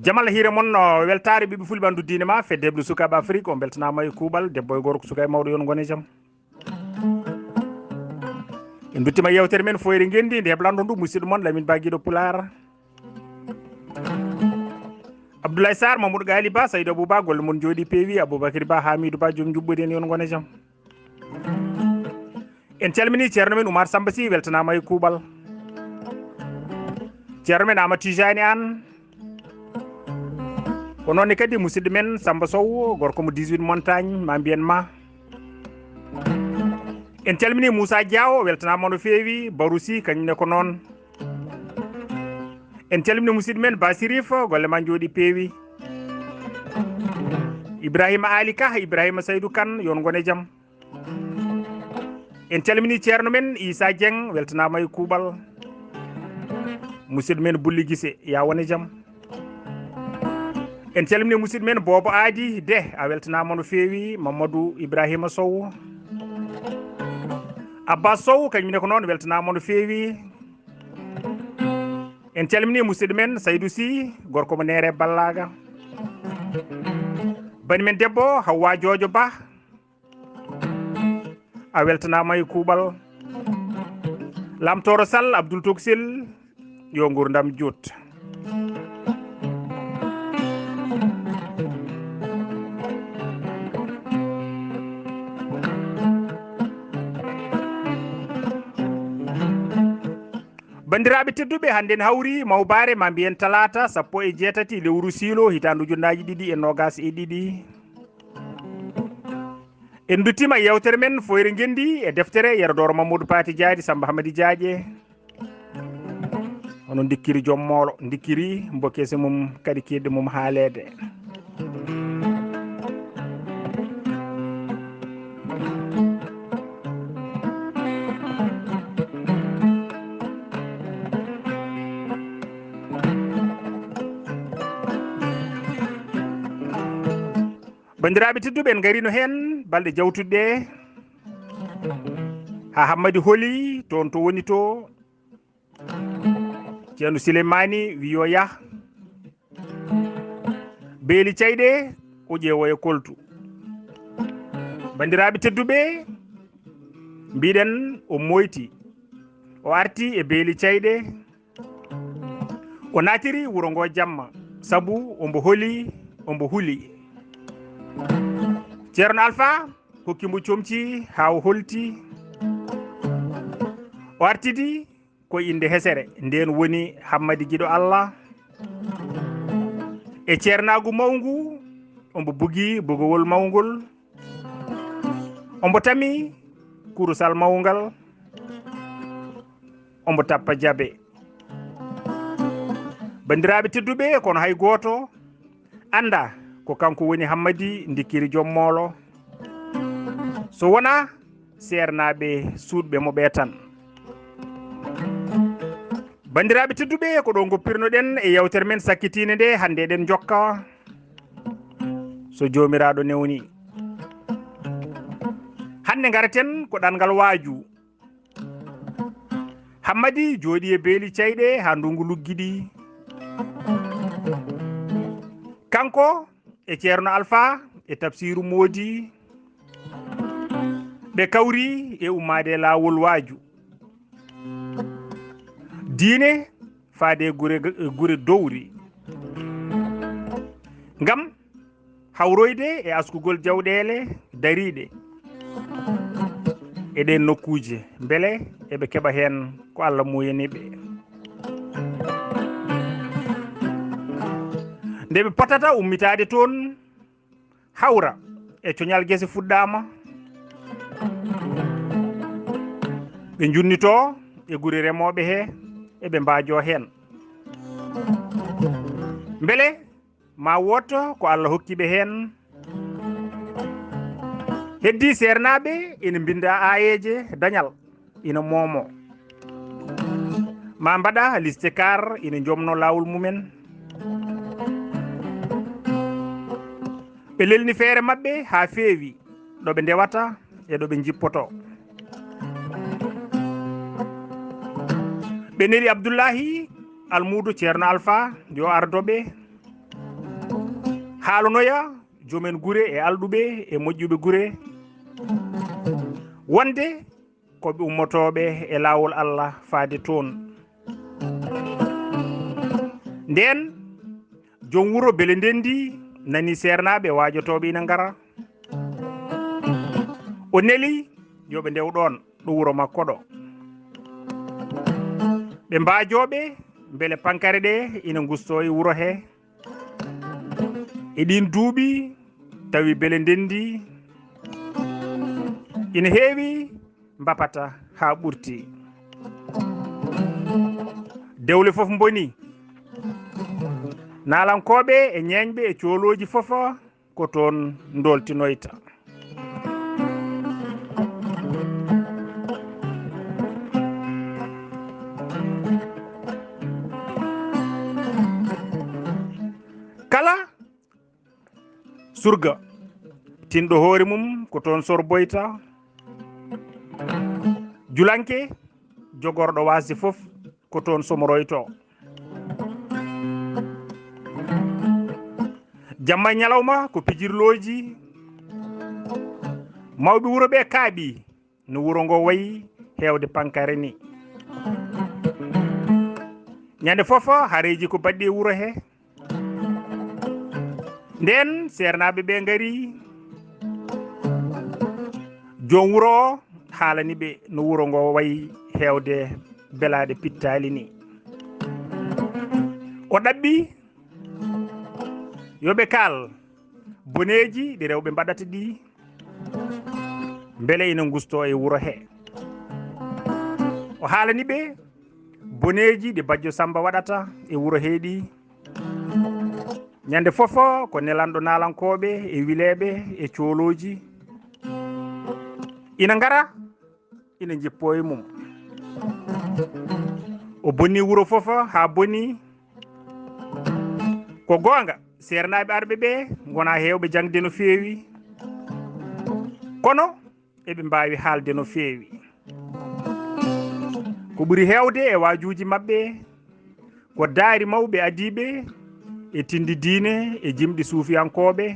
jamal hire mon weltare ɓiɓe fulɓe diine ma feddeɓe sukaɓe afrique on beltanama e kuuɓal debbo e gorko suka e mawɗo yon gone jaam en duttima yewtere men foyre gendi nde heblando ndu musidɗo moon Lamine Ba Guiɗo Pular Abdoulaye Sarr Mamadou Gali Ba Saydou Abouba golle mon jooɗi peewi Aboubacry Ba Hamidou Ba joom juɓɓudi en yon gone jaam en calmini ceerno men Oumar Samba Sy weltanama e kuuɓal ceerno men Amadou Tijani Anne ko noonne kadi musidɗo men Samba Sow gorko mo 18 montagne ma mbiyen ma en calmini Moussa Diaw weltanama no feewi Barousi kañumne ko noon en calmini musidɗo men Basirif golle ma jooɗi peewi Ibrahima Ali Ka Ibrahima Saydou Kane yon gone jaam en calmini ceerno men Issa Dieng weltanama e kuuɓal musidɗo men Bulli Guissé ya wone jaam en calmini musidɗo men Bobo Adi de a weltanama no feewi Mamadou Ibrahima Sow Abbas Sow kañumne ko noon weltanama no feewi en calmini musidɗo men Saydou Sy gorko mo Nere Ballaga bani men debbo Hawwa Jojo Ba a weltanama e kuuɓal Lamtoro Sall Abdoul Toksil yo gurdam juut bandiraɓe tedduɓe hande en hawri mawbare ma mbiyen talata 17 lewru silo hitandu ujunnaji ɗiɗi e nogas e ɗiɗi en duttima yewtere men foyre gendi e deftere yerodoro Mamadou Pati Diadi Samba Hamadi Diadje onon dikkiri joom moolo dikkiri mbokese mum kadi kedde mum haalede bandiraɓe tedduɓe en garino hen balɗe jawtuɗe ha Hammadi hooli toon to woni to ceerno Souleymani wi yo yah beeli cayɗe o ƴeewo e koltu bandiraɓe tedduɓe mbiɗen o moyti o arti e beeli cayɗe o natiri wuuro ngo jamma saabu ombo hooli ombo huuli ceerno Alpha hokkimo comci ha o holti o artidi ko inde hesere nden woni Hammadi Guiɗo Allah e ceernagu mawngu ombo bugi bogowol mawngol ombo tami kurusal mawngal ombo tappa jabe bandiraɓe tedduɓe kono hay goto anda ko kanko woni Hammadi dikkiri joom moolo so wona sernaɓe suudɓe mo ɓe tan bandiraɓe tedduɓe ko ɗo goppirnoɗen e yewtere men sakkitine nde hande eɗen jokka so jomiraɗo newni hande garaten ko ɗanngal waaju Hammadi jooɗi e beeli cayɗe ha ndungu luggiɗi kanko e ceerno Alpha e Tafsiru Moodi ɓe kawri e ummade laawol waaju diine faade gure dowri ngam hawroyde e askugol jawɗele dariɗe e ɗen nokkuje beele eɓe keɓa hen ko Allah moyaniɓe nde ɓe potata ummitade toon hawra e coñal guese fuɗɗama ɓe junnito e guri remoɓe he eɓe mbajo hen beele ma wotto ko Allah hokkiɓe hen heddi sernaɓe ina binda ayeje dañal ina moomo ma mbaɗa liste car ina jomno lawol mumen ɓe lelni feere mabɓe ha feewi ɗoɓe ndewata e ɗoɓe jippoto ɓe neri Abdoullahi Almoudou ceerno Alpha yo ardoɓe haalunoya joomen gure e alɗuɓe e moƴƴuɓe gure wonde koɓe ummotoɓe e laawol Allah faade toon. Nden joom wuro Bele Ndendi nani sernaɓe waajotoɓe ina ngara o neli yoɓe ndew ɗon ɗo wuro makko ɗo ɓe mbaajoɓe beele pankare ɗe ina gusto e wuro he e ɗin duuɓi tawi Bele Ndendi ina heewi mbapata ha ɓurti dewle fof boni nalankoɓe e ñeeñɓe e cooloji fofa ko toon doltinoyta. Kala surga tinɗo hoore mum ko toon sorboyta julanke jogorɗo wasde fof ko toon somoroyto jamma ñalawma ko pijirloji mawɓe wuro ɓe kaaɓi no wuro ngo wayi hewde pankare ni ñande fofa hareji ko baɗɗi e wuro he nden sernaɓe ɓe ngari joom wuro o haalani ɓe no wuro ngo wayi hewde belade pittali ni o ɗaɓɓi yoɓe kaal boneji ɗi rewɓe mbaɗata ɗi beele ina gusto e wuro he o haalani ɓe boneji ɗi bajjo Samba waɗata e wuro heeɗi ñande fofo ko nelanɗo nalankoɓe e wileɓe e cooloji ina ngara ina jippo e mum o bonni wuro fofa ha bonni ko gonga sernaɓe arɓe ɓe gona hewɓe jangde no feewi kono eɓe mbawi haalde no feewi ko ɓuri hewde e wajuji mabɓe ko daari mawɓe adiɓe e tindi diine e jimɗi suufiyankoɓe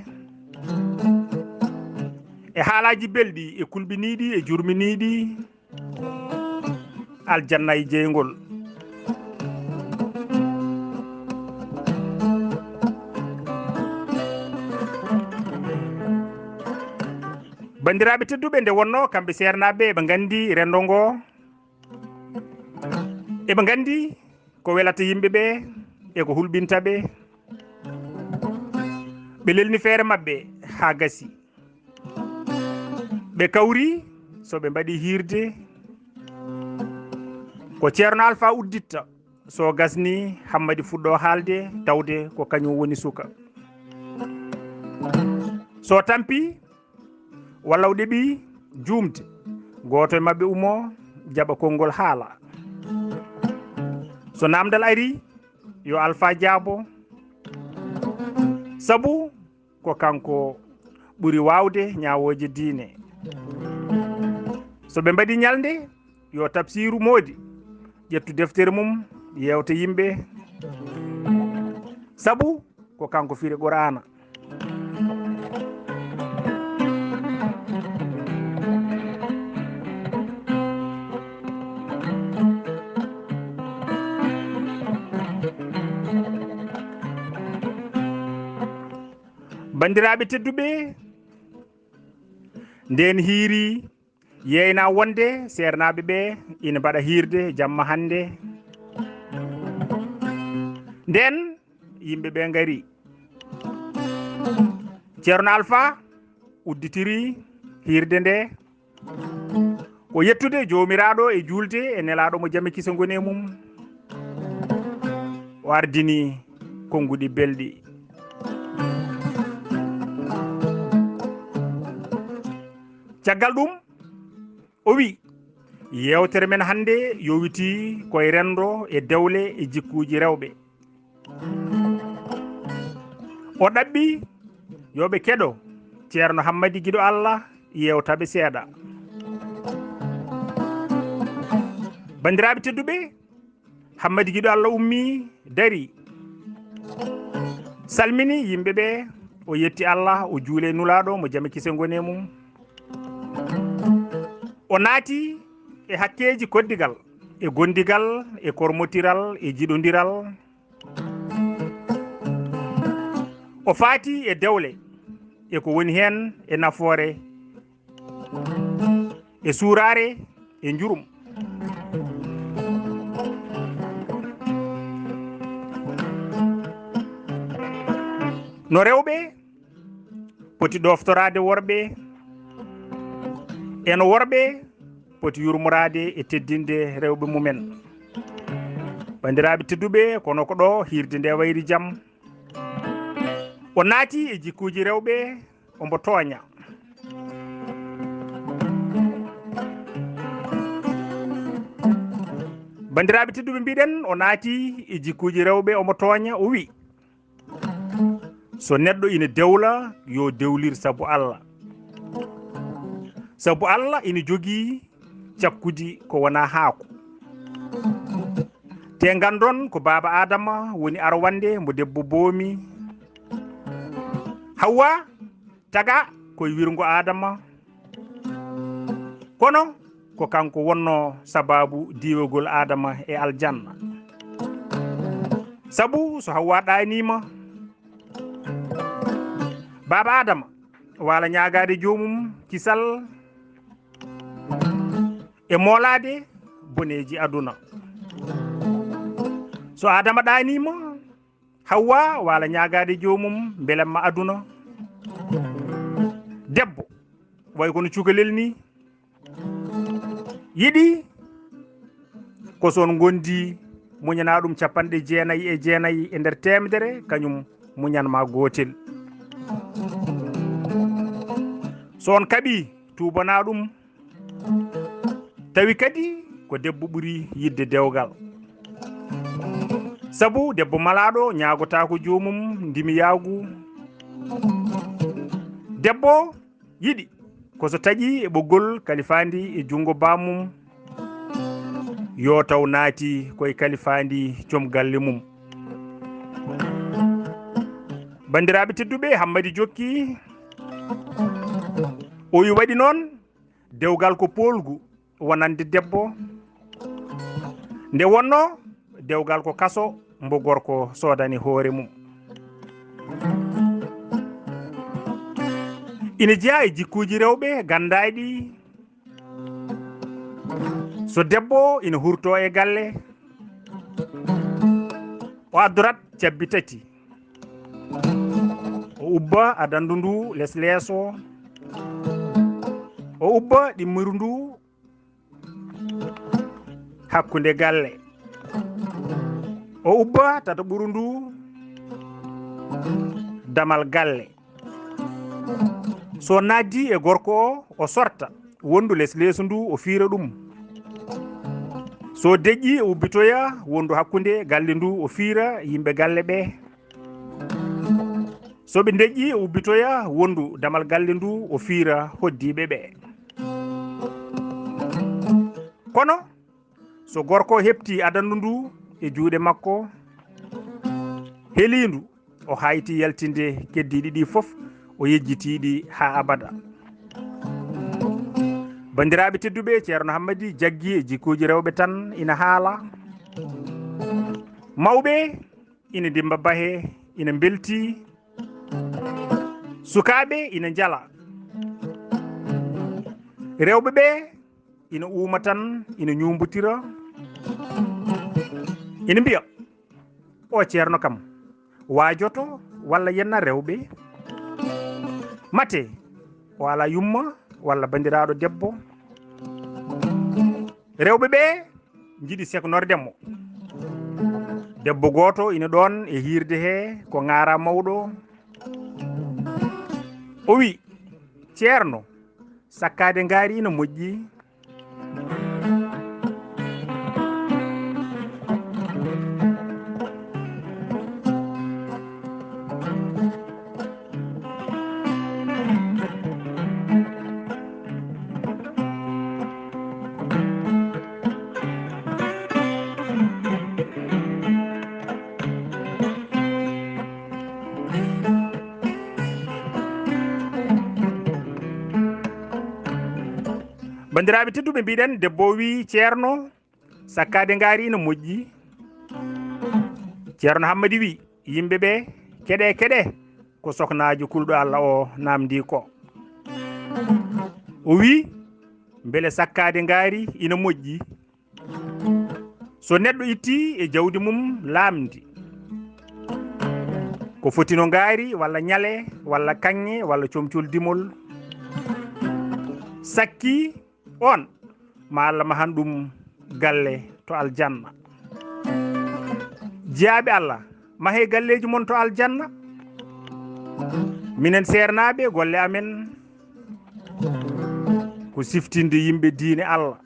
e haalaji belɗi e kulɓiniɗi e jurminiɗi aljanna e jeygol bandiraɓe tedduɓe nde wonno kamɓe sernaɓe eɓe gandi rendo ngo eɓe gandi ko welata yimɓeɓe e ko hulɓintaɓe ɓe lelni feere mabɓe ha gasi ɓe kawri so ɓe mbaɗi hirde ko ceerno Alpha udditta so gasni Hammadi fuɗɗo haalde tawde ko kañum woni suka so tampi walla o ɗeɓi jumde goto e mabɓe ummo jaɓa konngol haala so namdal ari yo Alpha jaabo sabu ko kanko ɓuri wawde ñawoje diine so ɓe mbaɗi ñalde yo Tafsiru moodi ƴettu deftere mum yewta yimɓe sabu ko kanko firi Qur'ana bandiraɓe tedduɓe nden hiiri yeyna wonde sernaɓe ɓe ina mbaɗa hirde jamma hande nden yimɓeɓe ngari ceerno Alpha udditiri hirde nde ko yettude jomiraɗo e julde e nelaɗo mo jami kisa goni e mum o ardini konnguɗi belɗi caggal ɗum o wi yewtere men hande yowiti koye rendo e dewle e jikkuji rewɓe o ɗaɓɓi yoɓe keɗo ceerno Hammadi guiɗo Allah yewtaɓe seeɗa bandiraɓe tedduɓe Hammadi guiɗo Allah ummi dari salmini yimɓeɓe o yetti Allah o juule nulaɗo mo jami kise goni e mum o naati e hakkeji koddigal e gondigal e kormotiral e jiɗodiral o faati e dewle e ko woni hen e nafoore e suurare e jurum no rewɓe poti ɗoftorade worɓe eno worɓe poti yurmorade e teddinde rewɓe mumen bandiraɓe tedduɓe kono ko ɗo hirde nde wayri jaam o naati e jikkuji rewɓe ombo tooña bandiraɓe tedduɓe mbiɗen o naati e jikkuji rewɓe omo tooña o wi so neɗɗo ina dewla yo dewlir sabu Allah sabu Allah ina jogii cakkudi ko wona haako te gandon ko baba Adama woni arwande mbo debbo boomi Hawa taga koye wirgo Adama kono ko kanko wonno sababu diwogol Adama e aljanna sabu so Hawa ɗanima baba Adama wala ñagade jomum kisal e molade boneji aduna so Adama ɗanima Hawa wala ñagade jomum belemma aduna debbo way kono cukalel ni yiɗi ko son gondi muñana ɗum 99 e nder temedere kañum muñanma gotel so on kaɓi tubana ɗum tawi kadi ko debbo ɓuri yidde dewgal sabu debbo malaɗo ñagota ko jomum ndimi yaagu debbo yiɗi koso taƴi e ɓoggol kalifandi e jungo bamum yo taw naati koye kalifandi joom galle mum bandiraɓe tedduɓe Hammadi jokki o wi waɗi noon dewgal ko polgu wonande debbo nde wonno dewgal ko kaso mbo gorko sodani hoore mum ina jeeya e jikkuji rewɓe gandaɗi so debbo ina hurto e galle o addorat cabbi tati o ubba adandu ndu les leeso o ubba ɗimmiru ndu hakkude galle o ubba tata ɓuru ndu damal galle so naddi e gorko o sorta wondu les leeso ndu o fiira ɗum so deƴƴi o ubbitoya wondu hakkude galle ndu o fiira yimɓe galle ɓe so ɓe deƴƴi o ubbitoya wondu damal galle ndu o fiira hoddiɓe ɓe kono so gorko hepti adandu ndu e juuɗe makko heelindu o hayti yaltinde keddiɗi ɗi foof o yejjitiɗi ha abada bandiraɓe tedduɓe ceerno Hammadi jaggi e jikkuji rewɓe tan ina haala mawɓe ina dimba bahe ina belti sukaɓe ina jala rewɓe ɓe ina uuma tan ina ñumbutira ina mbiya o ceerno kam wajoto walla yenna rewɓe mate o ala yumma walla bandiraɗo debbo rewɓe ɓe jiiɗi seknordemo debbo goto ina ɗon e hirde he ko ŋaara mawɗo o wi ceerno sakkade ngaari ina moƴƴi bandiraɓe tedduɓe mbiɗen debbo wi ceerno sakkade ngaari ina moƴƴi. ceerno Hammady wi yimɓeɓe keɗe ko soknajo kulɗo Allah o namdi ko. O wi beele sakkade ngaari ina moƴƴi so neɗɗo itti e jawdi mum laamdi ko fotino ngaari walla ñale walla kanŋe walla comcol dimol sakki on ma Allah mahan ɗum galle to aljanna. jeyaɓe Allah mahe galleji mon to aljanna. minen sernaɓe golle amen ko siftinde yimɓe diine Allah.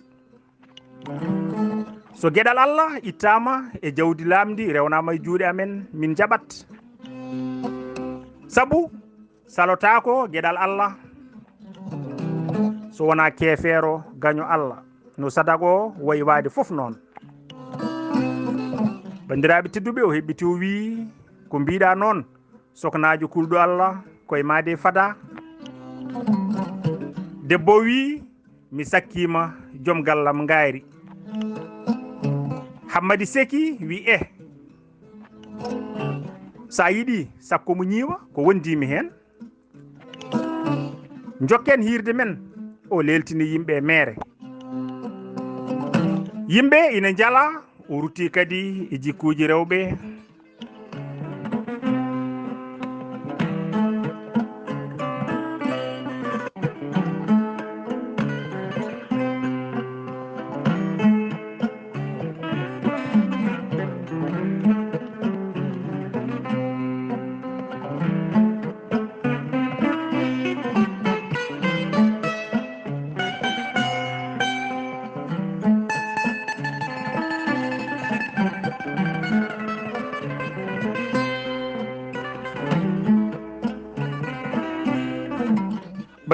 so gueɗal Allah ittama e jawdi lamdi rewnama e juuɗe amen min jaɓat. sabu salotako gueɗal Allah so wona keefeero gaño Allah no sadago wayi wade foof noon. bandiraɓe tedduɓe o heɓɓiti o wi ko mbiɗa noon soknajo kulɗo Allah koye made fada. debbo wi mi sakkima joom gallam ngaari. Hammady seki wi sa yiɗi sakko mo ñiiwa ko wondimi hen jokken hirde men. o leltini yimɓe mere. yimɓe ina jala o rutti kadi e jikkuji rewɓe.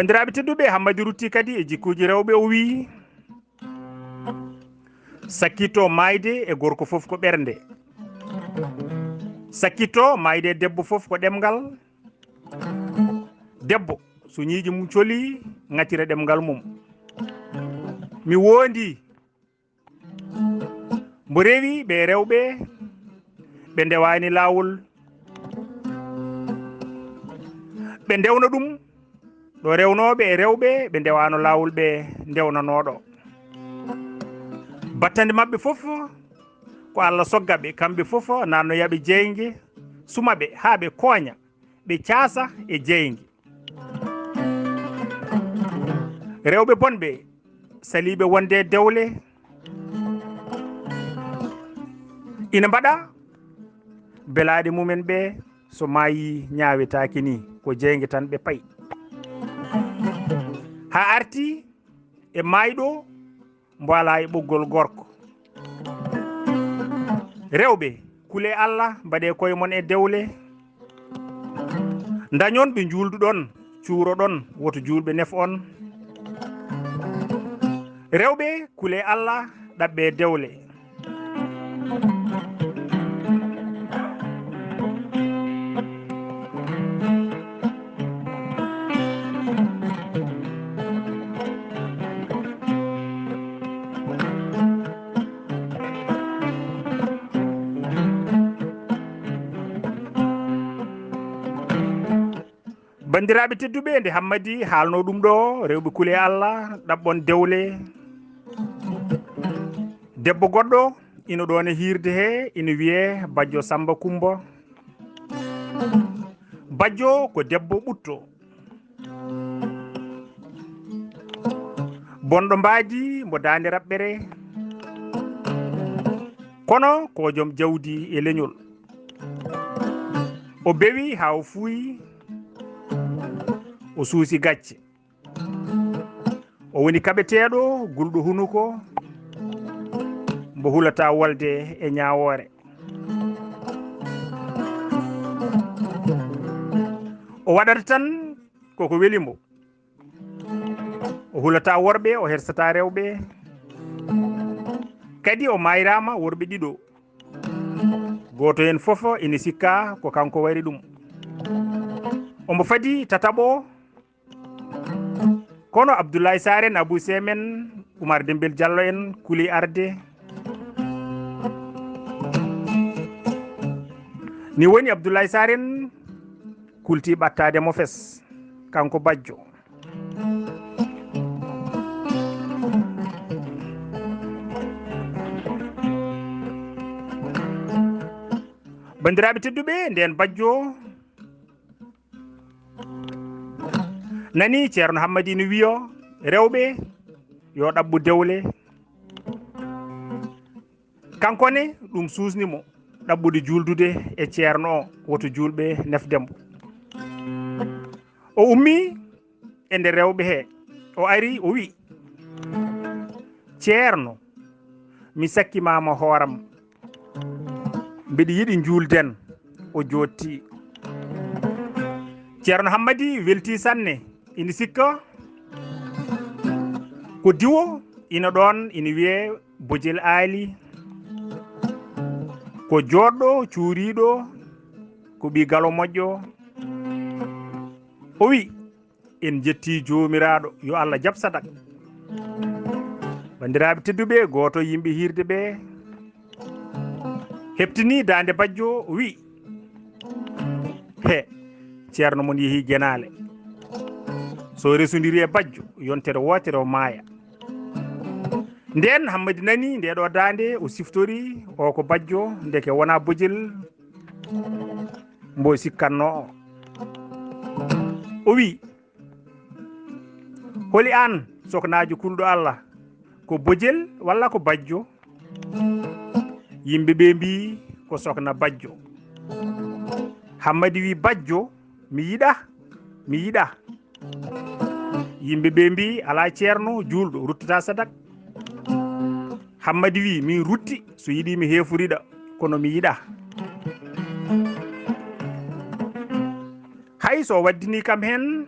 bandiraɓe tedduɓe Hammady rutti kadi e jikkuji rewɓe. o wi sakkitto mayde e gorko foof ko ɓernde. sakkitto mayde e debbo foof ko ɗemgal. debbo so ñiiji mum coli ŋattira ɗemgal mum. mi wondi mbo rewi ɓe rewɓe ɓe ndewani lawol ɓe ndewna ɗum ɗo rewnoɓe e rewɓe ɓe ndewano lawol ɓe ndewnanoɗo. battande mabɓe foof ko Allah soggaɓe kamɓe foof nanno yaɓe jeygue sumaɓe ha ɓe kooña ɓe caasa e jeygue. rewɓe bonɓe saliɓe wonde dewle ina mbaɗa belaɗe mumen ɓe so mayi ñawetaki ni ko jeygue tan ɓe paayi. ha arti e mayɗo mbo ala e ɓoggol gorko. rewɓe kuule Allah mbaɗe koye mon e dewle. dañon ɓe julduɗon cuuroɗon woto julɓe nef on. rewɓe kuule Allah ɗaɓɓe dewle. bandiraɓe tedduɓe nde Hammady haalno ɗum ɗo rewɓe kuule Allah ɗaɓɓon dewle. debbo goɗɗo ina ɗon e hirde he ina wiye Bajjo Samba Kumba. Bajjo ko debbo ɓutto bonɗo mbaadi mbo dande raɓɓere kono ko joom jawdi e leñol. o bewi ha o fuuyi o suusi gacce. o woni kaɓeteɗo gulɗo hunuko mbo hulata wolde e ñawore. o waɗata tan koko welimo. o hulata worɓe o hersata rewɓe. kadi o mayrama worɓe ɗiɗo. goto hen foof ina sikka ko kanko wari ɗum. omo fadi tataɓo kono Abdoulaye Sarr en Abou Semen Oumar Dembel Diallo en kuli arde ni woni Abdoulaye Sarr en kulti ɓattade mo fes kanko Badjo. Bandiraɓe tedduɓe, nden Badjo nani ceerno Hammadi no wiyo rewɓe yo ɗabbu dewle, kankone ɗum susnimo ɗabbude juldude e ceerno o woto julɓe nefdembo. O ummi e nder rewɓe he, o ari o wi ceerno mi sakkimama hooram mbiɗa yiɗi julden. O jotti. ceerno Hammadi welti sanne, ina sikka ko diwo ina ɗon ina wiye Bojel Ali, ko joɗɗo cuuriɗo ko ɓi galo moƴƴo. O wi en jetti jomiraɗo yo Allah jaab sadak. bandiraɓe tedduɓe, goto yimɓe hirde ɓe heɓtini dande Badjo, o wi he ceerno mon yeehi Guenale, so resodiri e Badjo yontere wotere o maaya. Nden Hammadi nani ndeɗo dande, o siftori o ko Badjo ndeke wona Bojel mbo sikkanno o. O wi holi an soknajo kulɗo Allah, ko Bojel walla ko Badjo? Yimɓeɓe mbi ko sokna Badjo. Hammadi wi Badjo mi yiɗa. Yimɓeɓe mbi ala ceerno julɗo ruttata sadak. Hammadi wi min rutti so yiɗi mi heforiɗa, kono mi yiɗa. hay so waddini kam hen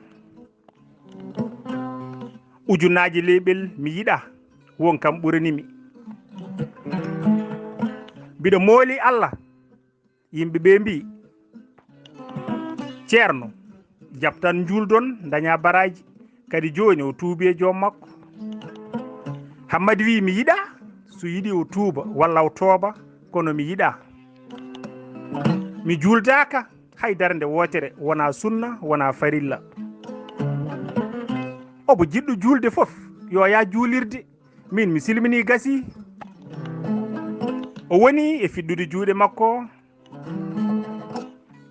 ujunnaji leɓel mi yiɗa, won kam ɓuranimi. Mbiɗa mooli Allah, yimɓeɓe mbi ceerno jabtan juldon daña baraji, kadi joni o tuubi e joom makko. Hammadi wi mi yiɗa, so yiɗi o tuuba walla o tooba, kono mi yiɗa. Mi juldaka haydara nde wotere, wona sunna wona farilla. Obo jiɗɗo julde fof yo ya juulirde, min mi silmini gasi. O woni e fiddude juuɗe makko.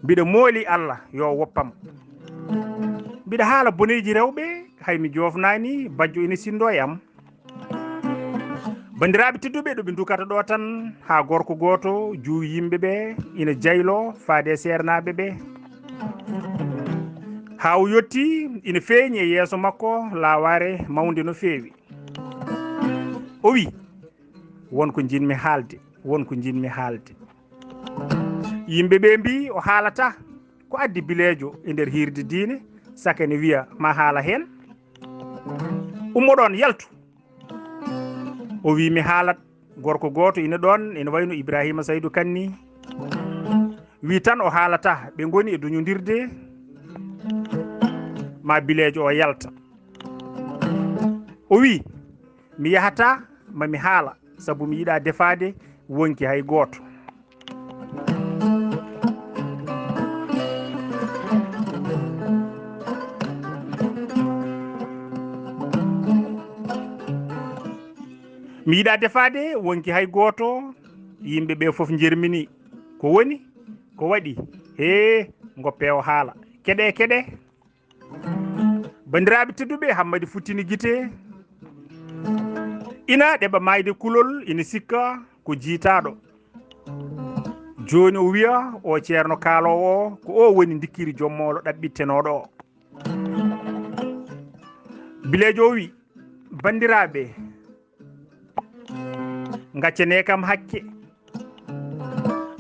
Mbiɗa mooli Allah yo woppam. Mbiɗa haala boneji rewɓe, hay mi jofnani Badjo ina sindo e am. bandiraɓe tedduɓe, ɗo ɓe dukata ɗo tan ha gorko goto juu yimɓeɓe ina jaylo faade sernaɓe ɓe. Ha o yetti ina feeñi e yeeso makko laware mawde no feewi. O wi wonko jinmi haalde. Yimɓeɓe mbi o haalata ko addi bilejo e nder hirde diine, saka ne wiya ma haala hen. Ummoɗon yaltu. O wi mi haalat. Gorko goto ina ɗon ina wayno Ibrahima Saydou Kanni, wi tan o haalata, ɓe goni e duñodirde ma bilejo o yalta. O wi mi yahata mami haala, sabu mi yiɗa defade wonki hay goto. Mi yiɗa defade wonki hay goto. Yimɓeɓe foof jermini. Ko woni ko waɗi he goppe o haala keɗe. Bandiraɓe tedduɓe, Hammadi futtini guite. Ina ɗeɓa mayde kulol, ina sikka ko jiitaɗo. Joni o wiya o ceerno kaalowo ko o woni dikkiri jommolo ɗaɓɓittenoɗo o. Bilejo o wi bandiraɓe gaccane kam hakke,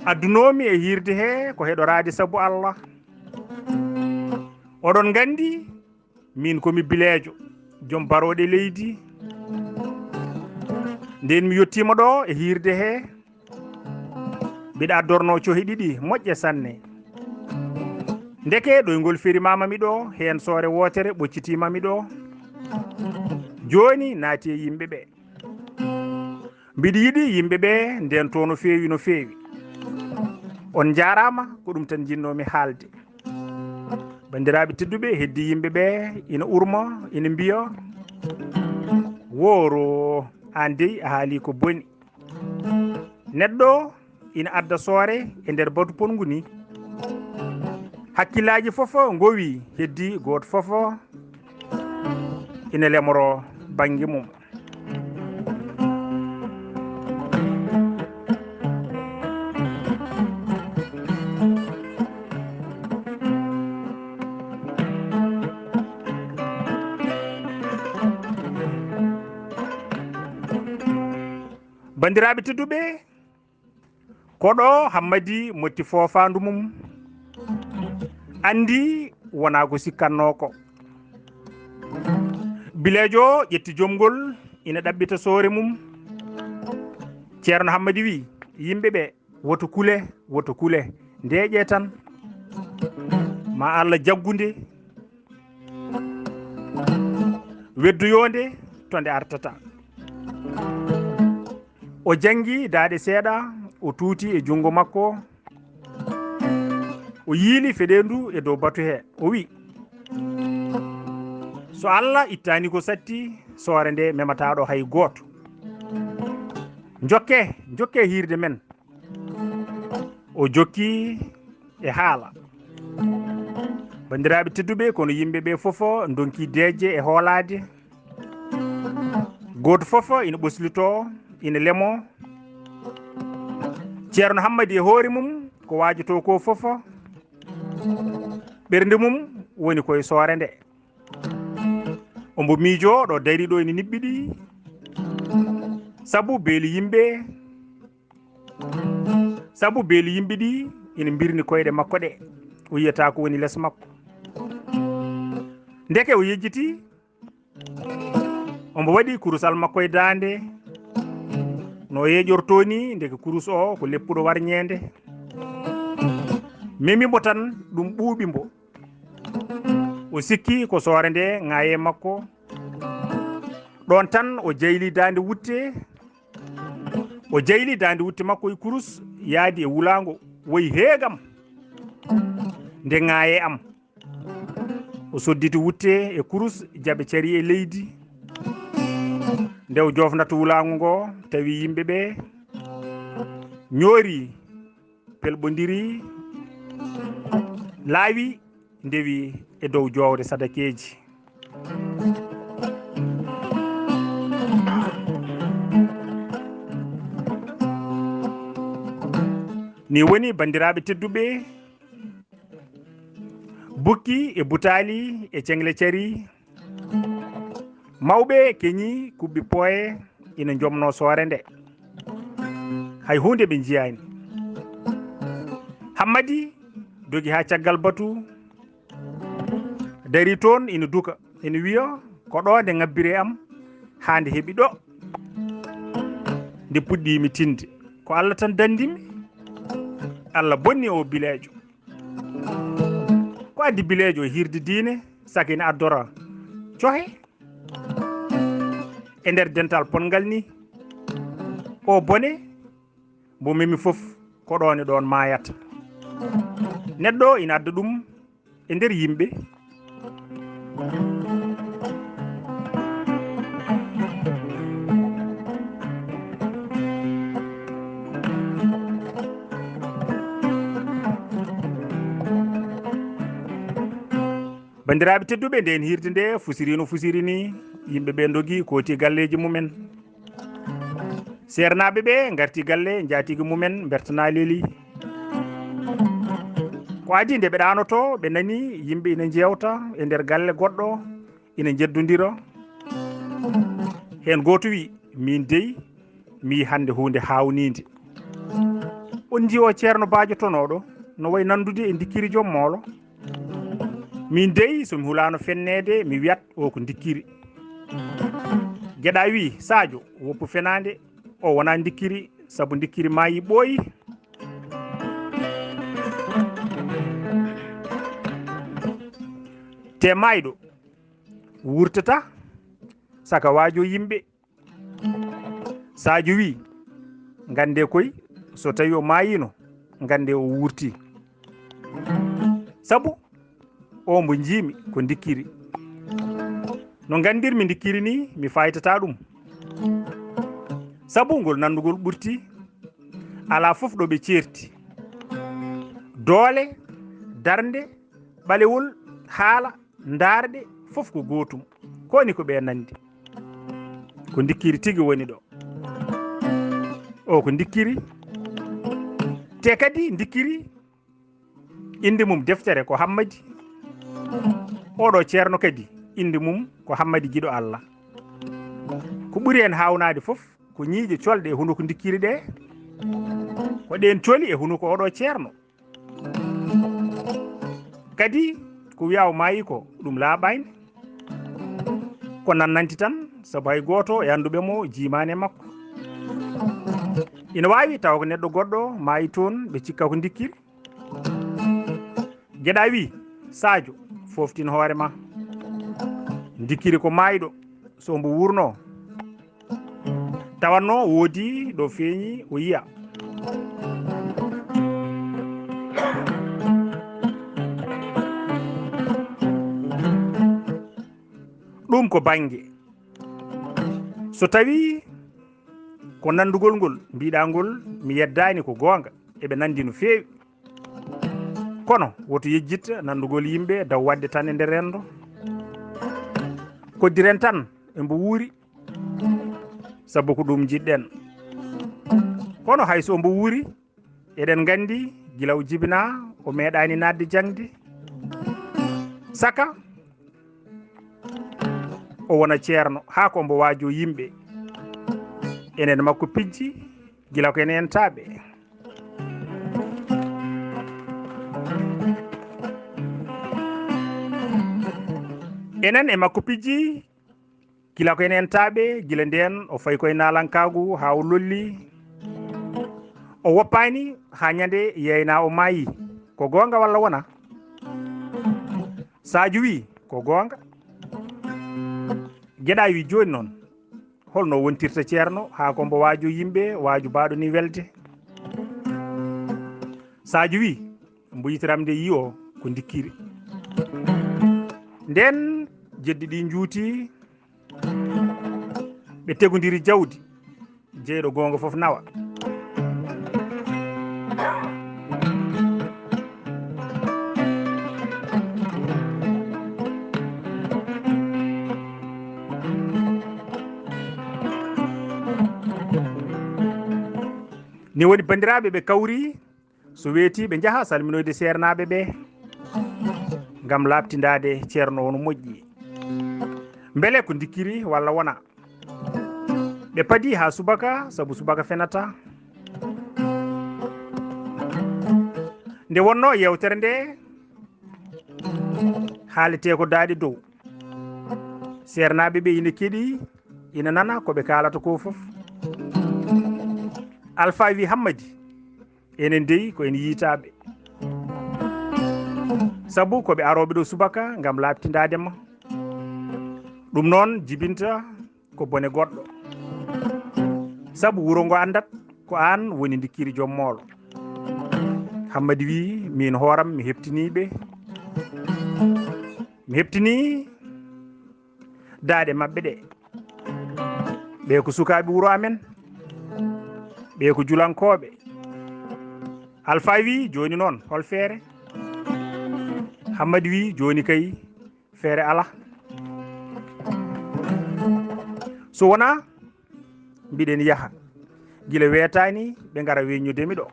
addunomi e hirde he ko heɗorade sabu Allah. Oɗon gandi min komi bilejo joom baroɗe leydi. Nden mi yettima ɗo e hirde he, mbiɗa addorno cohi ɗiɗi moƴƴe sanne. Ndeke ɗoygol ferimamami ɗo hen soore wotere ɓoccitimami ɗo. joni naati e yimɓe ɓe mbiɗa yiɗi yimɓe ɓe nden to no feewi on jarama ko ɗum tan jinnomi haalde bandiraɓe tedduɓe heddi yimɓe ɓe ina urma ina mbiya woro an dey a haali ko boni neɗɗo ina adda soore e nder batu pongu ni hakkillaji foof gowi heddi goto foof ina lemoro banggue mum bandiraɓe tedduɓe koɗo Hammady motti fofandu mum andi wona ko sikkanno ko bilejo ƴetti jomgol ina ɗaɓɓita soore mum ceerno Hammady wi yimɓeɓe woto kule ndeƴe tan ma Allah jaggunde weddoyonde to nde artata o jangi daade seeɗa o tuuti e jungo makko o yiili feɗendu e dow batu he o wi so Allah ittani ko satti soore nde memataɗo hay goto jokke hirde men o jokki e haala bandiraɓe tedduɓe kono yimɓeɓe fofo donki deeje e hoolade goto fofo ina ɓoslito ina lemo ceerno Hammady e hoore mum ko wajoto ko fofo ɓernde mum woni koye soore nde ombo miijo ɗo dari ɗo ina niɓɓiɗi sabu beeli yimɓe ɗi ina birni koyɗe makko ɗe o yiyata ko woni less makko ndeke o yejjiti ombo waɗi kurusal makko e dande no yeƴorto ni ndeke kurus o ko leppuɗo warñede memimo tan ɗum ɓuuɓimbo o sikki ko soore nde ŋaaye makko ɗon tan o jayli dande wutte makko e kurus yaadi e wulago woyi heegam nde ŋaaye am o sodditi wutte e kurus jaɓe cari e leydi nde o jofnata wulago ngo tawi yimɓeɓe ñoori pelɓodiri laawi ndewi e dow jowde sadakeji ni woni bandiraɓe tedduɓe bukki e butali e cengle cari mawɓe keñi kuɓɓi pooye ina jomno soore nde hay hunde ɓe jiyani Hammady dogi ha caggal batu dari toon ina duka ina wiya ko ɗo nde ngabbire am ha nde heeɓi ɗo nde puɗɗimi tinde ko Allah tan dandimi Allah bonni o bilejo ko addi bilejo hirde diine saka ina addora cohe e nder dental pongal ni o bone mo memi foof ko ɗon e ɗon mayata neɗɗo ina adda ɗum e nder yimɓe bandiraɓe tedduɓe nden hirde nde fusiri no fusiri ni yimɓeɓe dogi kooti galleji mumen sernaɓe ɓe garti galle jatigi mumen bertana leeli ko adi nde ɓe ɗanoto ɓe nani yimɓe ina jewta e nder galle goɗɗo ina jeddodira hen goto wi min dey mi hande hunde hawnide on ji o ceerno bajo tonoɗo no way nandude e dikkiri joom moolo min dey somi hulano fennede mi wiyat o ko dikkiri gueɗa wi Sadio woppu fenade o wona dikkiri saabu dikkiri maayi ɓooyi te mayɗo wurtata saka waajo yimɓe Sadio wi gande koy so tawi o mayino gande o wurti sabu o mbo jiimi ko dikkiri no gandirmi dikkiri ni mi faytata ɗum sabu ngol nandugol ɓurti ala fof ɗo ɓe certi doole darde ɓalewol haala darde fof ko gotum koni ko ɓe nandi ko dikkiri tigi woni ɗo o ko dikkiri te kadi dikkiri inde mum deftere ko Hammadi oɗo ceerno kadi inde mum ko Hammadi giɗo Allah ko ɓuri hen hawnade fof ko ñiiƴe colɗe e hunuko dikkiri ɗe ko ɗen coli e hunuko oɗo ceerno kadi ko wiya o maayi ko ɗum laaɓani ko nannanti tan sabu hay goto e anduɓemo jimani makko ina wawi taw ko neɗɗo goɗɗo maayi toon ɓe cikka ko dikkiri gueɗa wi Sadio foftin hoore ma dikkiri ko maayiɗo so mbo wurno tawanno woodi ɗo feeñi o yiya ɗum ko bange so tawi ko nandugol ngol mbiɗa ngol mi yeddani ko gonga eɓe nandi no feewi kono woto yejjitta nandugol yimɓe daw wadde tan e nder rendo koddiren tan embo wuuri sabu ko ɗum jiɗɗen kono hayso mbo wuuri eɗen gandi gila o jibina o meeɗani nadde jangde saka o wona ceerno ha ko mbo waajo yimɓe enen makko pijji gila ko enen taaɓe enen e makko pijji gila ko enen taaɓe gila nden o fayi koye nalankagu ha o lolli o woppani ha ñande yeyna o maayi ko gonga walla wona Sadio wi ko gonga gueɗa wi joni noon holno wontirta ceerno ha ko mbo waajo yimɓe waaju baɗo ni welde Sadio wi mbo yitiram nde yi o ko dikkiri nden jeddi ɗi juuti ɓe tegodiri jawdi jeyɗo gonga foof nawa ni woni bandiraɓe ɓe kawri so weeti ɓe jaaha salminoyde sernaɓe ɓe gam labtindade ceerno wono moƴƴi beele ko dikkiri walla wona ɓe paadi ha subaka saabu subaka fenata nde wonno yewtere nde haalete ko daaɗi dow sernaɓe ɓe ina keeɗi ina nana koɓe kalata ko foof Alpha wi Hammadi enen deyi ko en yiitaɓe sabu koɓe aroɓe ɗo subaka gam labtindadema ɗum noon jibinta ko bone goɗɗo sabu wuro ngo andat ko an woni dikkiri joom moolo Hammadi wi min hooram mi heftiniɓe mi heftini daade mabɓe ɗe ɓe ko sukaɓe wuro amen ɓe ko julankoɓe Alpha wi joni noon hol feere Hammadi wi joni kay feere ala so wona mbiɗen yaaha gila weetani ɓe gara weññudemi ɗo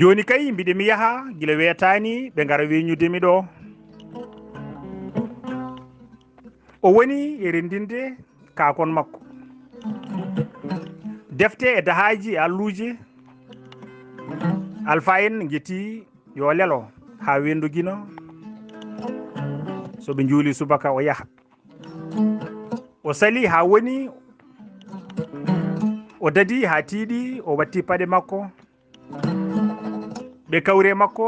joni kay mbiɗemi yaaha gila weetani ɓe gara weññudemi ɗo o woni e rendinde kakon makko defte e dahaji e alluji Alpha en gueti yo lelo ha wendu guino so ɓe juuli subaka o yaha o sali ha woni o dadi ha tiiɗi o watti paɗe makko ɓe kawre makko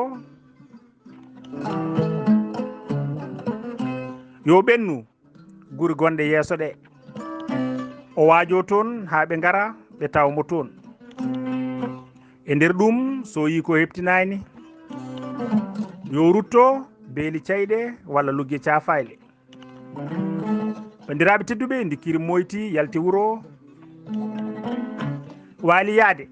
yo ɓennu guri gonɗe yeeso ɗe o waajo toon ha ɓe ngara ɓe tawmo toon e nder ɗum so yi ko heptinani yo rutto beeli cayɗe walla lugge cafayle bandiraɓe tedduɓe dikkiri moyti yalti wuro waali yaade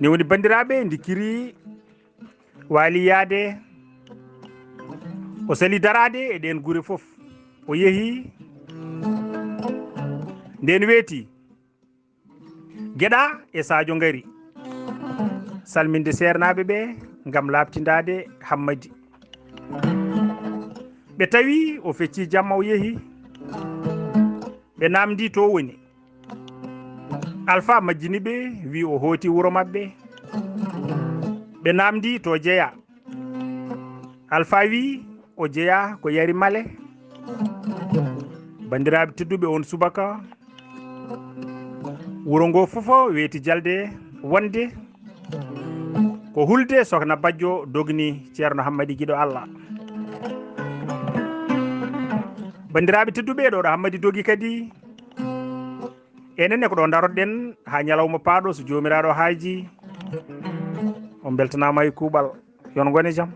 ni woni bandiraɓe dikkiri waali yaade o sali darade e ɗen gure fof o yeehi nden weeti gueɗa e Sadio ngari salminde sernaɓe ɓe gam labtindade Hammadi ɓe tawi o fecci jamma o yeehi ɓe namdi to woni Alpha majjini ɓe wi o hooti wuro mabɓe ɓe namdi to jeeya Alpha wi o jeeya ko yari male bandiraɓe tedduɓe on subaka wuro ngo fofo weeti jalde wonde ko hulde Sokhna Badio dogni ceerno Hammadi guiɗo Allah bandiraɓe tedduɓe ɗo Hammadi dogi kadi enenne ko ɗo daroɗen ha ñalawma paaɗo so jomiraɗo haaji on beltanama e kuuɓal yon gone jaam.